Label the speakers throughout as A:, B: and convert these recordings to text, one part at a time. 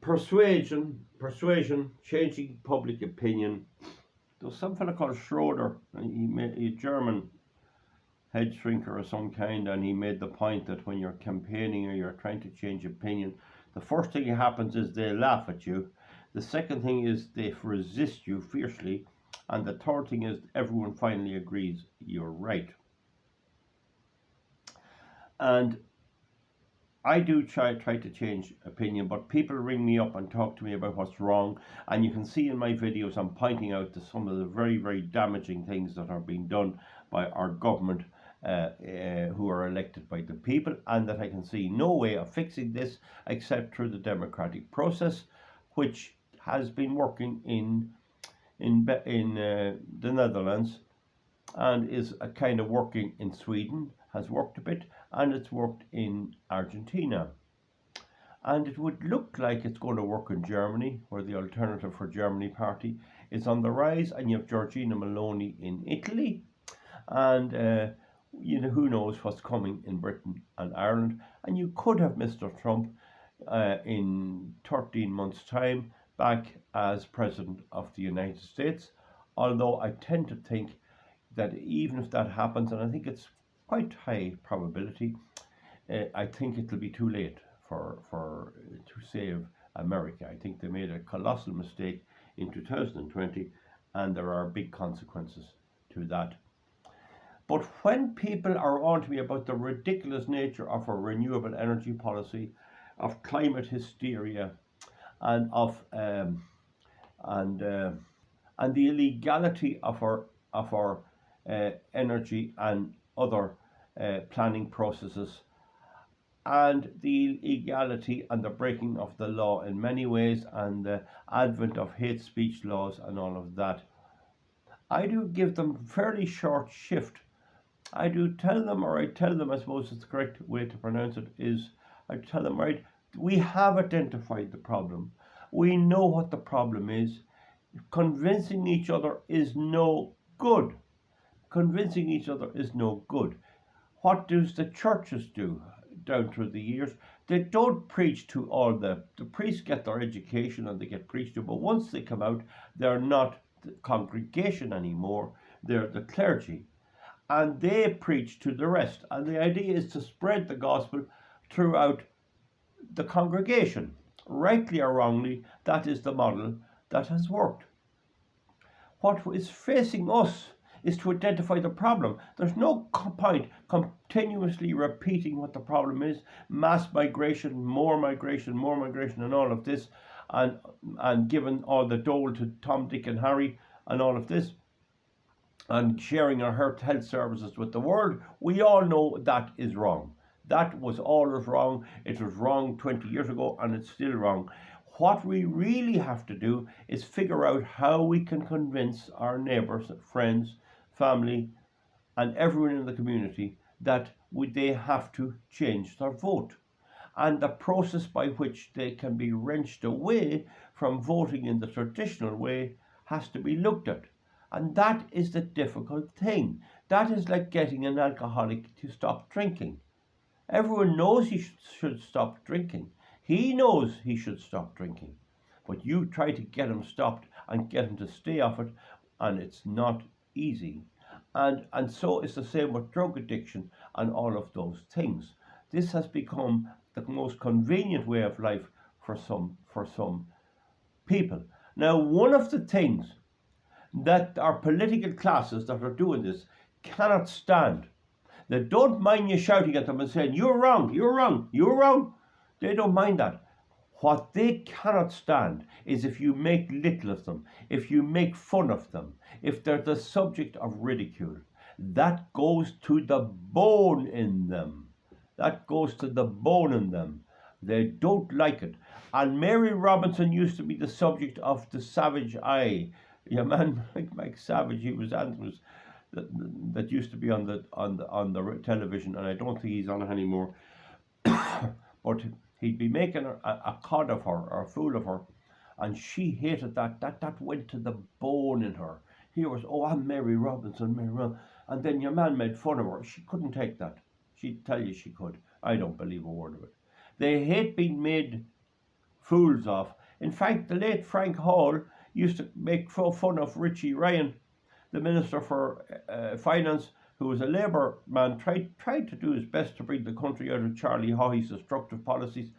A: Persuasion, changing public opinion. There was some fella called Schroeder, and he made a German head shrinker of some kind, and he made the point that when you're campaigning or you're trying to change opinion, the first thing that happens is they laugh at you. The second thing is they resist you fiercely. And the third thing is everyone finally agrees you're right. And I do try to change opinion, but people ring me up and talk to me about what's wrong. And you can see in my videos I'm pointing out to some of the very, very damaging things that are being done by our government who are elected by the people, and that I can see no way of fixing this except through the democratic process, which has been working in the Netherlands and is a kind of working in Sweden, has worked a bit, and it's worked in Argentina. And it would look like it's going to work in Germany, where the Alternative for Germany party is on the rise, and you have Giorgia Meloni in Italy, and who knows what's coming in Britain and Ireland. And you could have Mr. Trump in 13 months' time back as President of the United States, although I tend to think that even if that happens, and I think it's quite high probability, I think it'll be too late to save America. I think they made a colossal mistake in 2020, and there are big consequences to that. But when people are on to me about the ridiculous nature of our renewable energy policy, of climate hysteria, and of and the illegality of our energy and other planning processes, and the illegality and the breaking of the law in many ways, and the advent of hate speech laws and all of that, I do give them fairly short shift. I tell them, I suppose it's the correct way to pronounce it, is I tell them, right, we have identified the problem. We know what the problem is. Convincing each other is no good. Convincing each other is no good. What does the churches do down through the years? They don't preach to all the priests get their education and they get preached to, but once they come out, they're not the congregation anymore. They're the clergy. And they preach to the rest. And the idea is to spread the gospel throughout the congregation. Rightly or wrongly, that is the model that has worked. What is facing us is to identify the problem. There's no point continuously repeating what the problem is. Mass migration, more migration, and all of this, and giving all the dole to Tom, Dick and Harry and all of this, and sharing our health services with the world. We all know that is wrong. That was always wrong. It was wrong 20 years ago, and it's still wrong. What we really have to do is figure out how we can convince our neighbours, friends, family, and everyone in the community that they have to change their vote. And the process by which they can be wrenched away from voting in the traditional way has to be looked at. And that is the difficult thing. That is like getting an alcoholic to stop drinking. Everyone knows he should stop drinking. He knows he should stop drinking. But you try to get him stopped and get him to stay off it, and it's not easy. And so it's the same with drug addiction and all of those things. This has become the most convenient way of life for some people. Now, one of the things that our political classes that are doing this cannot stand, they don't mind you shouting at them and saying, you're wrong, you're wrong, you're wrong. They don't mind that. What they cannot stand is if you make little of them, if you make fun of them, if they're the subject of ridicule. That goes to the bone in them. That goes to the bone in them. They don't like it. And Mary Robinson used to be the subject of the savage eye. A man like Mike Savage, he was anthems that used to be on the television, and I don't think he's on it anymore. But he'd be making a cod of her or a fool of her, and she hated that. That went to the bone in her. Here was, oh, I'm Mary Robinson, and then your man made fun of her. She couldn't take that. She'd tell you she could. I don't believe a word of it. They hate being made fools off. In fact, the late Frank Hall used to make fun of Richie Ryan, the Minister for Finance, who was a Labour man, tried to do his best to bring the country out of Charlie Haughey's destructive policies,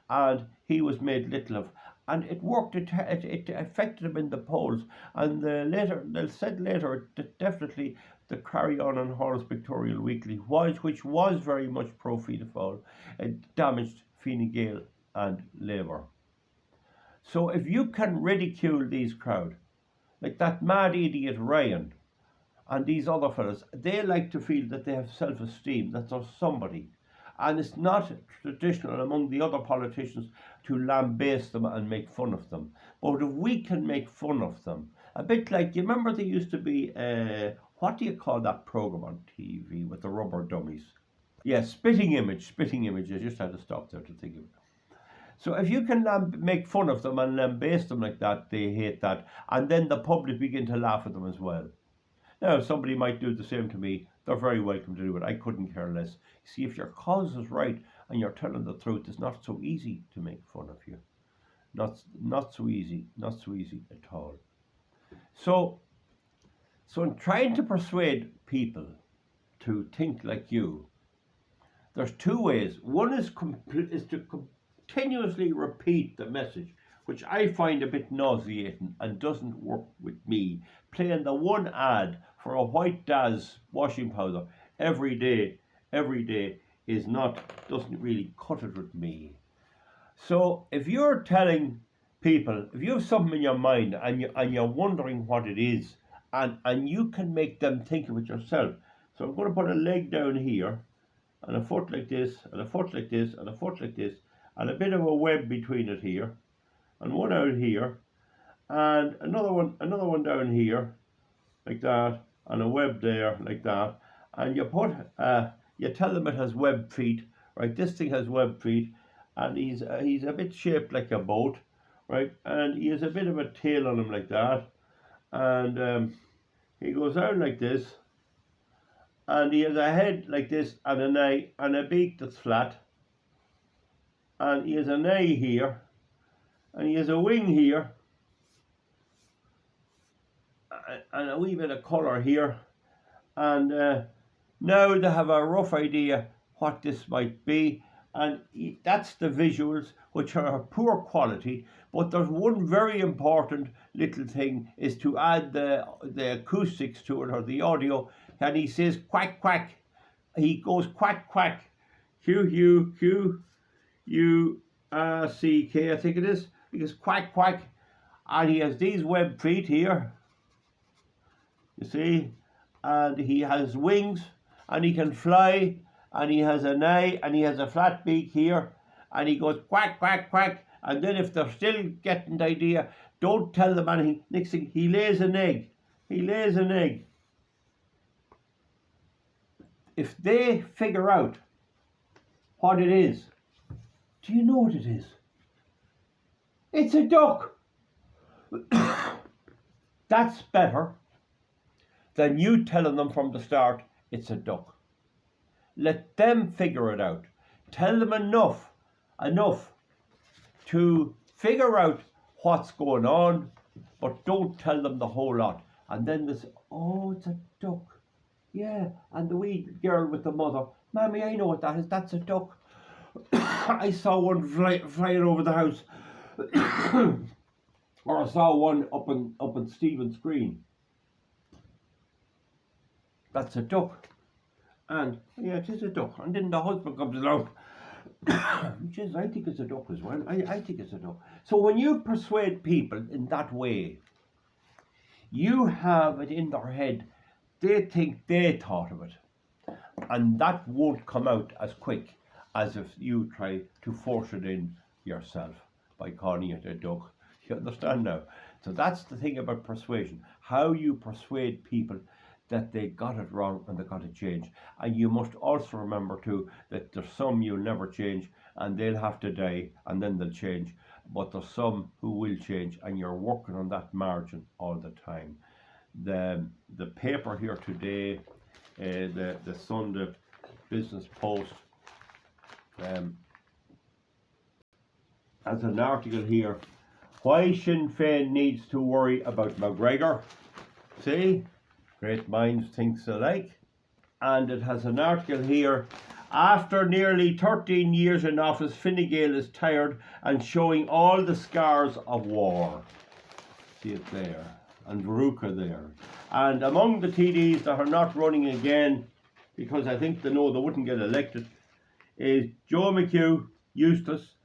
A: and he was made little of. And it worked, it affected him in the polls. And they said later that definitely the Carry On and Horse Pictorial Weekly, which was very much pro-Fianna Fáil, it damaged Fine Gael and Labour. So if you can ridicule these crowd, like that mad idiot Ryan and these other fellas, they like to feel that they have self-esteem, that they're somebody. And it's not traditional among the other politicians to lambaste them and make fun of them. But if we can make fun of them, a bit like, you remember there used to be, what do you call that program on TV with the rubber dummies? Yeah, Spitting Image. I just had to stop there to think of it. So if you can make fun of them and lambaste them like that, they hate that. And then the public begin to laugh at them as well. Now, somebody might do the same to me. They're very welcome to do it. I couldn't care less. See, if your cause is right and you're telling the truth, it's not so easy to make fun of you. Not so easy at all. So in trying to persuade people to think like you, there's two ways. One is to continuously repeat the message, which I find a bit nauseating and doesn't work with me. Playing the one ad for a white Daz washing powder every day doesn't really cut it with me. So if you're telling people, if you have something in your mind and you're wondering what it is, and you can make them think of it yourself. So I'm going to put a leg down here, and a foot like this, and a foot like this, and a foot like this, and a bit of a web between it here, and one out here, and another one down here, like that, and a web there, like that, and you tell them it has web feet, right? This thing has web feet, and he's a bit shaped like a boat, right? And he has a bit of a tail on him like that, and he goes out like this, and he has a head like this, and an eye, and a beak that's flat, and he has an eye here, and he has a wing here, and a wee bit of colour here, and now they have a rough idea what this might be, and that's the visuals, which are of poor quality. But there's one very important little thing, is to add the acoustics to it, or the audio, and he says quack quack. He goes quack quack, Q-U-Q-U-C-K, I think it is. He goes quack quack, and he has these web feet here, you see, and he has wings, and he can fly, and he has an eye, and he has a flat beak here, and he goes quack quack quack. And then if they're still getting the idea, don't tell them anything. Next thing, he lays an egg. If they figure out what it is, do you know what it is? It's a duck. That's better than you telling them from the start it's a duck. Let them figure it out. Tell them enough to figure out what's going on, but don't tell them the whole lot. And then they say, oh, it's a duck. Yeah, and the wee girl with the mother, Mammy, I know what that is. That's a duck. I saw one flying over the house. Or I saw one up in Stephen's Green. That's a duck. And yeah, it is a duck. And then the husband comes along. Jeez, I think it's a duck as well. I think it's a duck. So when you persuade people in that way, you have it in their head. They think they thought of it. And that won't come out as quick as if you try to force it in yourself by calling it a duck. You understand now? So that's the thing about persuasion. How you persuade people that they got it wrong and they got to change. And you must also remember too that there's some you'll never change, and they'll have to die and then they'll change. But there's some who will change, and you're working on that margin all the time. The paper here today, the Sunday Business Post, has an article here. Why Sinn Féin needs to worry about McGregor. See? Great minds think alike. And it has an article here. After nearly 13 years in office, Fine Gael is tired and showing all the scars of war. See it there. And Veruca there. And among the TDs that are not running again, because I think they know they wouldn't get elected, is Joe McHugh, useless.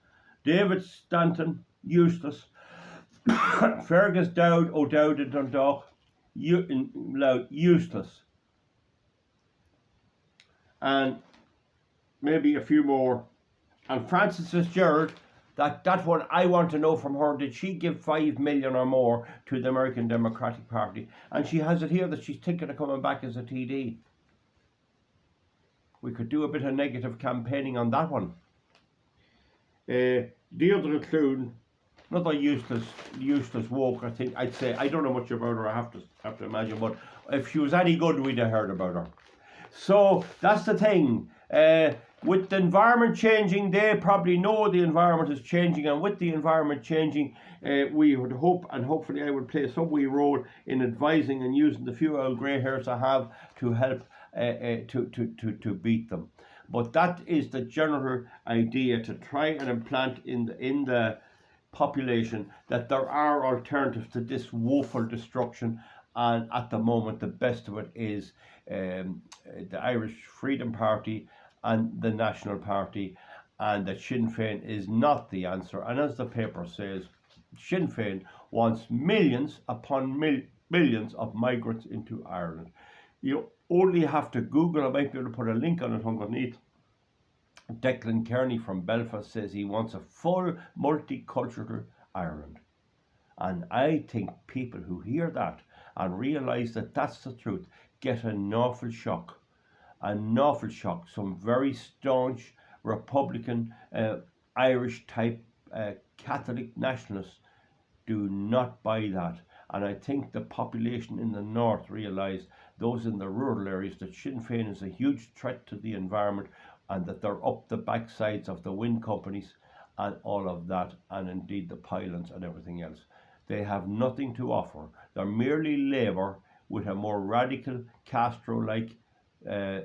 A: David Stanton, useless. Fergus Dowd O'Dowd in Dundalk, useless. And maybe a few more. And Frances Fitzgerald, that one I want to know from her, did she give 5 million or more to the American Democratic Party? And she has it here that she's thinking of coming back as a TD. We could do a bit of negative campaigning on that one. Deirdre Clune, another useless woke, I think I'd say. I don't know much about her, I have to imagine, but if she was any good, we'd have heard about her. So that's the thing. With the environment changing, they probably know the environment is changing, and with the environment changing, we would hope, and hopefully I would play some wee role in advising and using the few old grey hairs I have to help to beat them. But that is the general idea, to try and implant in the population that there are alternatives to this woeful destruction. And at the moment, the best of it is the Irish Freedom Party and the National Party, and that Sinn Féin is not the answer. And as the paper says, Sinn Féin wants millions upon millions of migrants into Ireland. You only have to Google, I might be able to put a link on it underneath. Declan Kearney from Belfast says he wants a full multicultural Ireland. And I think people who hear that and realise that that's the truth get an awful shock. An awful shock. Some very staunch Republican, Irish type Catholic nationalists do not buy that. And I think the population in the north realise, those in the rural areas, that Sinn Féin is a huge threat to the environment, and that they're up the backsides of the wind companies and all of that, and indeed the pylons and everything else. They have nothing to offer. They're merely Labour with a more radical Castro-like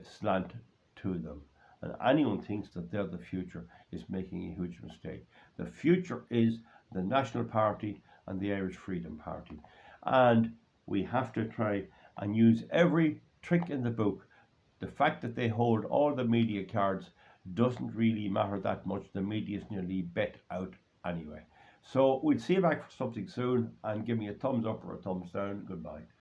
A: slant to them. And anyone thinks that they're the future is making a huge mistake. The future is the National Party and the Irish Freedom Party. And we have to try and use every trick in the book. The fact that they hold all the media cards doesn't really matter that much. The media is nearly bet out anyway. So we'll see you back for something soon, and give me a thumbs up or a thumbs down. Goodbye.